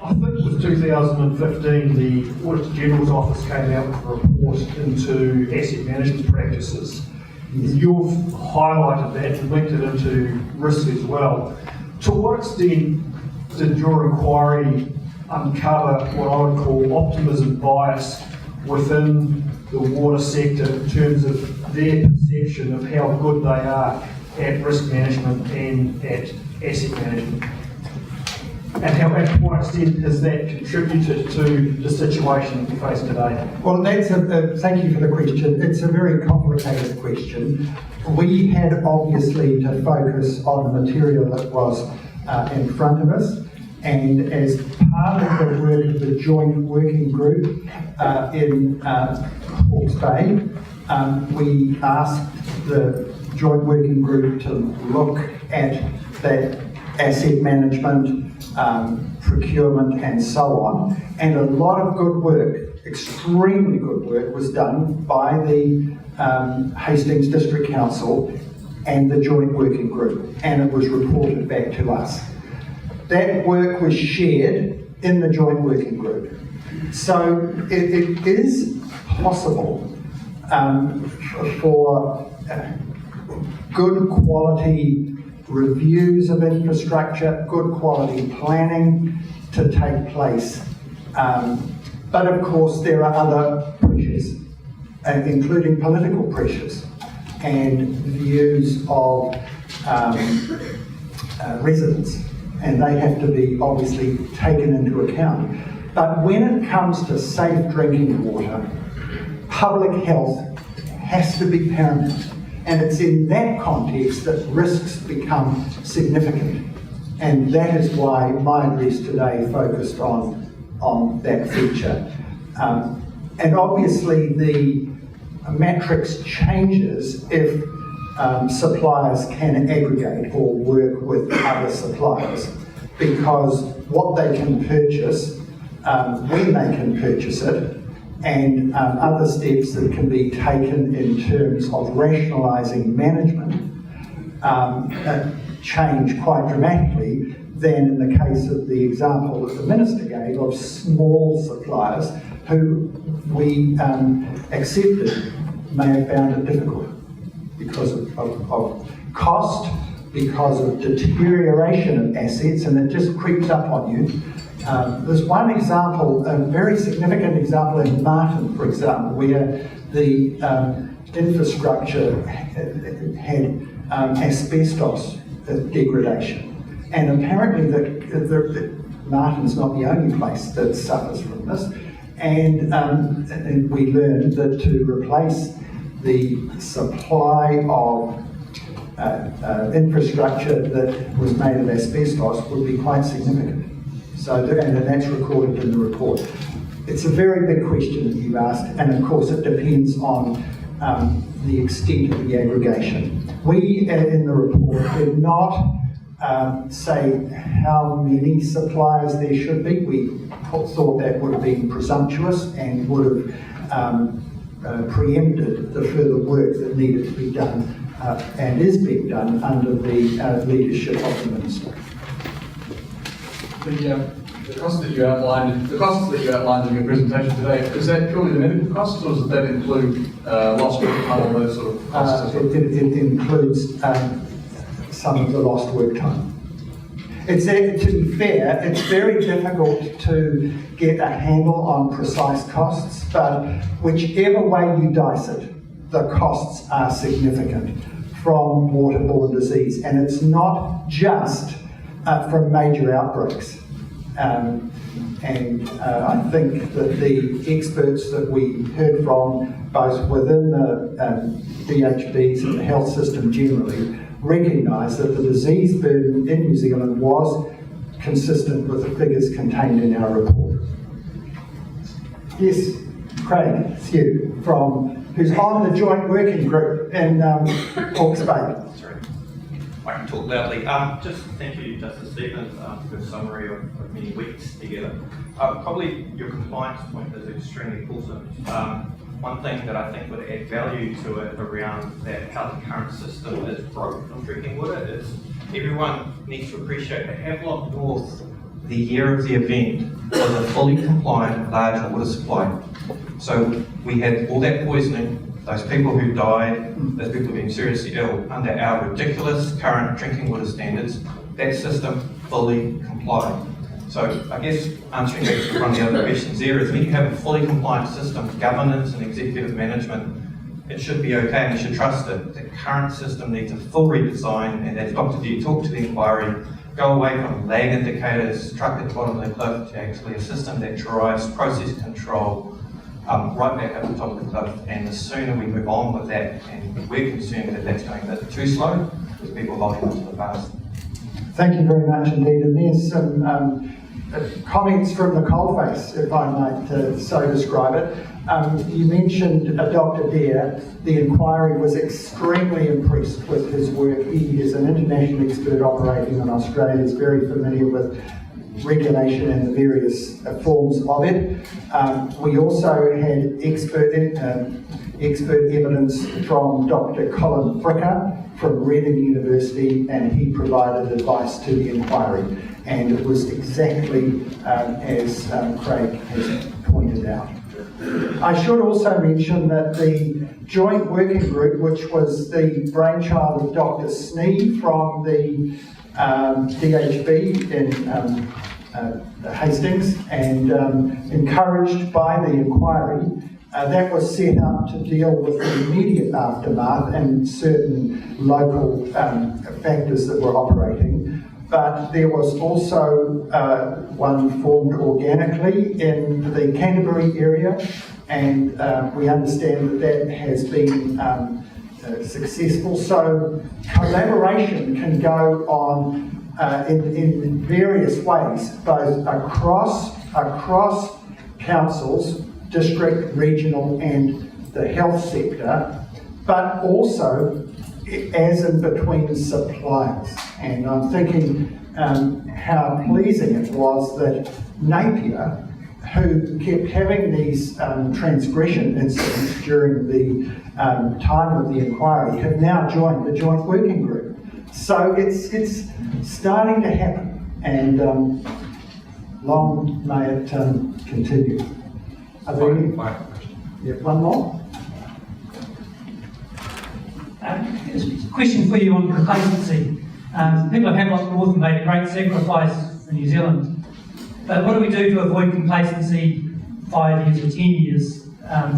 I think it was 2015, the Auditor General's Office came out with a report into asset management practices. You've highlighted that and linked it into risk as well. To what extent did your inquiry uncover what I would call optimism bias within the water sector in terms of their perception of how good they are at risk management and at asset management? And to what extent has that contributed to the situation we face today? Well, that's thank you for the question. It's a very complicated question. We had obviously to focus on the material that was in front of us, and as part of the work of the joint working group in Hawke's Bay, we asked the joint working group to look at that asset management, procurement and so on, and a lot of good work, extremely good work, was done by the Hastings District Council and the joint working group, and it was reported back to us. That work was shared in the joint working group. So it is possible for good quality reviews of infrastructure, good quality planning to take place. But of course there are other pressures, including political pressures and views of residents, and they have to be obviously taken into account. But when it comes to safe drinking water, public health has to be paramount. And it's in that context that risks become significant. And that is why my address today focused on that feature. And obviously the matrix changes if suppliers can aggregate or work with other suppliers, because what they can purchase, when they can purchase it, and other steps that can be taken in terms of rationalising management change quite dramatically than in the case of the example that the Minister gave of small suppliers who we accepted may have found it difficult because of cost, because of deterioration of assets, and it just creeps up on you. There's one example, a very significant example in Martin, for example, where the infrastructure had asbestos degradation. And apparently Martin's not the only place that suffers from this. And we learned that to replace the supply of infrastructure that was made of asbestos would be quite significant. So, and that's recorded in the report. It's a very big question that you've asked, and of course it depends on the extent of the aggregation. We, in the report, did not say how many suppliers there should be. We thought that would have been presumptuous and would have preempted the further work that needed to be done and is being done under the leadership of the Minister. The costs that you outlined in your presentation today, is that purely the medical costs, or does that include lost work time, all those sort of costs? It includes some of the lost work time. To be fair, it's very difficult to get a handle on precise costs, but whichever way you dice it, the costs are significant from waterborne disease, and it's not just from major outbreaks. I think that the experts that we heard from, both within the DHBs and the health system generally, recognise that the disease burden in New Zealand was consistent with the figures contained in our report. Yes, Craig, it's you, who's on the joint working group in Hawke's Bay. Sorry, I can talk loudly. Just thank you, Justice Stevens, for the summary of many weeks together. Probably your compliance point is extremely fulsome. One thing that I think would add value to it around that how the current system is broke on drinking water is everyone needs to appreciate that Havelock North the year of the event was a fully compliant large water supply. So we had all that poisoning, those people who died, those people being seriously ill, under our ridiculous current drinking water standards, that system fully complied. So I guess answering back to one of the other questions there is when you have a fully compliant system, governance and executive management, it should be okay and you should trust it. The current system needs a full redesign, and as Dr. D talked to the inquiry, go away from lag indicators, truck at the bottom of the cliff, to actually a system that drives process control right back up the top of the cliff. And the sooner we move on with that, and we're concerned that that's going a bit too slow, with people holding onto the past. Thank you very much indeed. And there's some comments from the coalface, if I might so describe it. You mentioned Dr. Dare. The inquiry was extremely impressed with his work. He is an international expert operating in Australia. He's very familiar with regulation and the various forms of it. We also had expert evidence from Dr. Colin Fricker from Reading University, and he provided advice to the inquiry. And it was exactly as Craig has pointed out. I should also mention that the joint working group, which was the brainchild of Dr. Snee from the DHB in Hastings, and encouraged by the inquiry, that was set up to deal with the immediate aftermath and certain local factors that were operating. But there was also one formed organically in the Canterbury area, and we understand that has been successful. So collaboration can go on in various ways, both across councils, district, regional, and the health sector, but also as in between suppliers. And I'm thinking how pleasing it was that Napier, who kept having these transgression incidents during the time of the inquiry, have now joined the joint working group. So it's starting to happen, and long may it continue. Are there any? Yeah, one more? Question for you on complacency. People of Havelock North have made a great sacrifice for New Zealand. But what do we do to avoid complacency 5 years or 10 years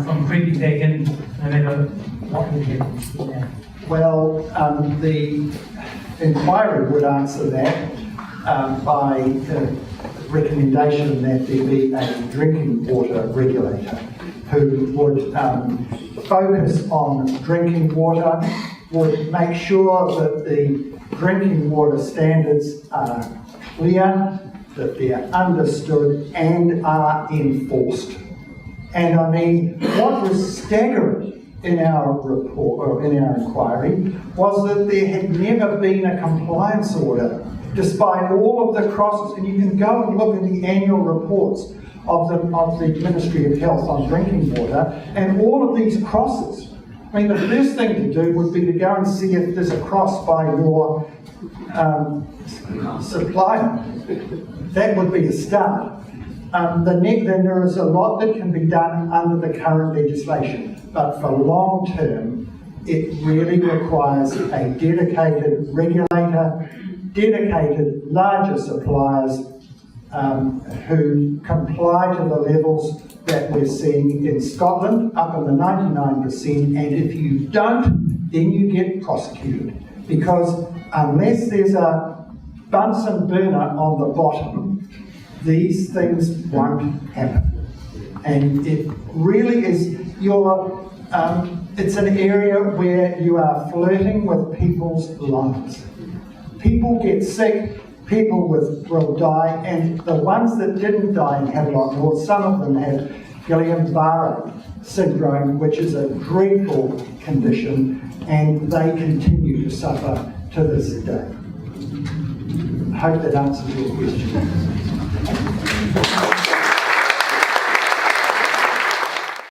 from creeping back in, no matter what would happen now? Well, the inquiry would answer that by recommendation that there be a drinking water regulator who would focus on drinking water, would make sure that the drinking water standards are clear, that they are understood and are enforced. And I mean, what was staggering in our report, or in our inquiry, was that there had never been a compliance order, despite all of the crosses. And you can go and look in the annual reports of the Ministry of Health on drinking water, and all of these crosses. I mean, the first thing to do would be to go and see if there's a cross by your supplier. That would be a start. Then there is a lot that can be done under the current legislation, but for long term, it really requires a dedicated regulator, dedicated larger suppliers who comply to the levels that we're seeing in Scotland, up in the 99%, and if you don't, then you get prosecuted. Because unless there's a Bunsen burner on the bottom, these things won't happen. And it really is it's an area where you are flirting with people's lives. People get sick, people will die, and the ones that didn't die in Havelock North, some of them have Guillain-Barré syndrome, which is a dreadful condition, and they continue to suffer to this day. I hope that answers your question.